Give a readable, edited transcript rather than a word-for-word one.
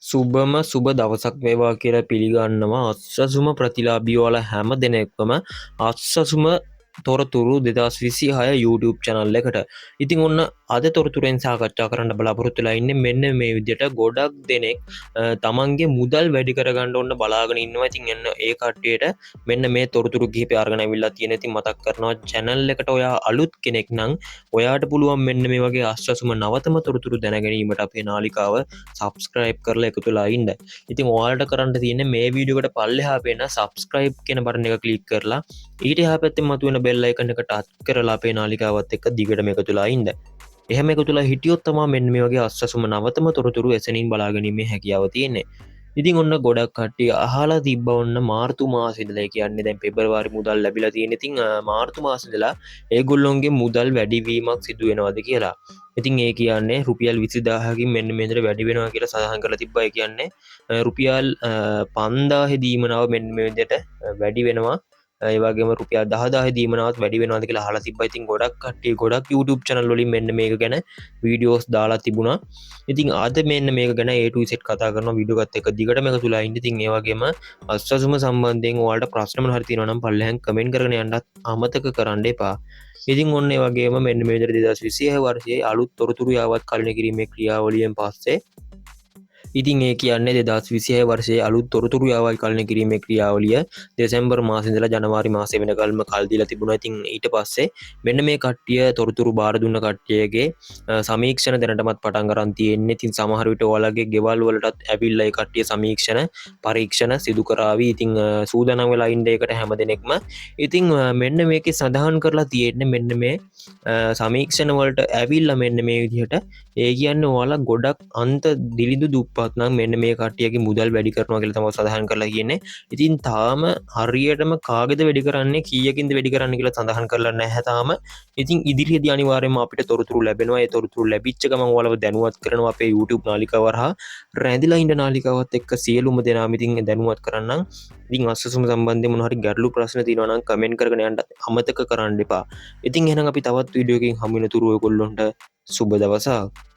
සුබම සුබ දවසක් වේවා කියලා පිළිගන්නවා අත්සසුම ප්‍රතිලාබියෝල හැම දෙනෙක්වම අත්සසුම තොරතුරු 2026 YouTube චැනල් එකට. ඉතින් ඔන්න අද තොරතුරෙන් සාකච්ඡා කරන්න බලාපොරොත්තුලා ඉන්නේ මෙන්න මේ විදිහට ගොඩක් දෙනෙක් තමන්ගේ මුදල් වැඩි කරගන්න ඔන්න බලාගෙන ඉන්නවා. ඉතින් එන්න ඒ කට්ටියට මෙන්න මේ තොරතුරු කිහිපය අරගෙන අවිල්ලා තියෙන. ඉතින් මතක් කරනවා channel එකට ඔයා අලුත් කෙනෙක් නම් ඔයාට පුළුවන් මෙන්න මේ වගේ අත්සසුම නවතම තොරතුරු දැනගැනීමට අපේ නාලිකාව සබස්ක්‍රයිබ් කරලා එකතුලා ඉන්න. ඉතින් ඔයාලට කරන්න තියෙන්නේ මේ වීඩියෝකට පල්ලෙහා පේන සබස්ක්‍රයිබ් කියන බටන් එක ක්ලික් කරලා ඊට එහා පැත්තේ මතුවෙන බෙල් අයිකන් එක ටච් කරලා අපේ නාලිකාවත් එක්ක දිගටම එකතුලා ඉන්න. එහෙම එකතුලා හිටියොත් තමයි මෙන්න මේ වගේ අස්සසුම නවතම තොරතුරු එසනින් බලා ගැනීමේ හැකියාව තියෙන්නේ. ඉතින් ඔන්න ගොඩක් කට්ටිය අහලා තිබ්බ ඔන්න මාර්තු මාසෙ ඉඳලා කියන්නේ දැන් පෙබරවාරි මුදල් ලැබිලා තියෙන. ඉතින් මාර්තු මාසෙ ඉඳලා ඒගොල්ලොන්ගේ මුදල් වැඩිවීමක් සිදු වෙනවද කියලා. ඉතින් ඒ කියන්නේ රුපියල් 20000කින් මෙන්න මේතර වැඩි වෙනවා කියලා සඳහන් කරලා තිබ්බා. ඒ කියන්නේ රුපියල් 5000 දීමනාව මෙන්න මේ විදිහට වැඩි වෙනවා. ඒ වගේම රුපියල් 10000 දීමනාවත් වැඩි වෙනවාද කියලා අහලා තිබ්බා. ඉතින් ගොඩක් කට්ටිය ගොඩක් YouTube channel වලින් මෙන්න මේක ගැන වීඩියෝස් දාලා තිබුණා. ඉතින් අද මෙන්න මේක ගැන A to Z කතා කරන වීඩියෝ එකත් එක දිගටම එකතුලා ඉන්න. ඉතින් ඒ වගේම අස්වසුම සම්බන්ධයෙන් ඔයාලට ප්‍රශ්න මොනවා හරි තියෙනවා නම් පල්ලෙහාන් කමෙන්ට් කරගෙන යන්නත් අමතක කරන්න එපා. ඉතින් ඔන්න ඒ වගේම මෙන්න මේ විදිහට 2026 වර්ෂයේ අලුත් තොරතුරු යාවත් කලින කිරීමේ ක්‍රියාවලියෙන් පස්සේ ඉතින් ඒ කියන්නේ 2026 වර්ෂයේ අලුත් තොරතුරු යාවල් කලන කිරීමේ ක්‍රියාවලිය දෙසැම්බර් මාසෙ ඉඳලා ජනවාරි මාසෙ වෙනකල්ම කල් දීලා තිබුණා. ඉතින් ඊට පස්සේ මෙන්න මේ කට්ටිය තොරතුරු බාර දුන්න කට්ටියගේ සමීක්ෂණ දැනටමත් පටන් ගන්න තියෙන්නේ. ඉතින් සමහර විට ඔයාලගේ ගෙවල් වලටත් ඇවිල්ලා ඒ කට්ටිය සමීක්ෂණ පරීක්ෂණ සිදු කරાવી. ඉතින් සූදානම් වෙලා ඉන්න එකට හැම දෙනෙක්ම. ඉතින් මෙන්න මේකේ සඳහන් කරලා තියෙන්නේ මෙන්න මේ සමීක්ෂණ වලට ඇවිල්ලා මෙන්න මේ විදිහට ඒ කියන්නේ ඔයාලා ගොඩක් අන්ත දිලිඳු දුප්පත් නම් මෙන්න මේ කට්ටියගේ මුදල් වැඩි කරනවා කියලා තමයි සඳහන් කරලා කියන්නේ. ඉතින් තාම හරියටම කාගෙද වැඩි කරන්නේ කීයකින්ද වැඩි කරන්නේ කියලා සඳහන් කරලා නැහැ තාම. ඉතින් ඉදිරියේදී අනිවාර්යයෙන්ම අපිට තොරතුරු ලැබෙනවා. ඒ තොරතුරු ලැබිච්ච ගමන් ඔයාලව දැනුවත් කරනවා අපේ YouTube නාලිකාව හරහා. රැඳිලා ඉන්න නාලිකාවත් එක්ක සියලුම දෙනාම ඉතින් දැනුවත් කරන්නම්. ඉතින් අස්සසුම සම්බන්ධයෙන් මොන හරි ගැටලු ප්‍රශ්න තියෙනවා නම් කමෙන්ට් කරගෙන යන්න අමතක කරන්න එපා. ඉතින් එහෙනම් අපි තවත් වීඩියෝ එකකින් හමු වෙනතුරු ඔයගොල්ලොන්ට සුබ දවසක්.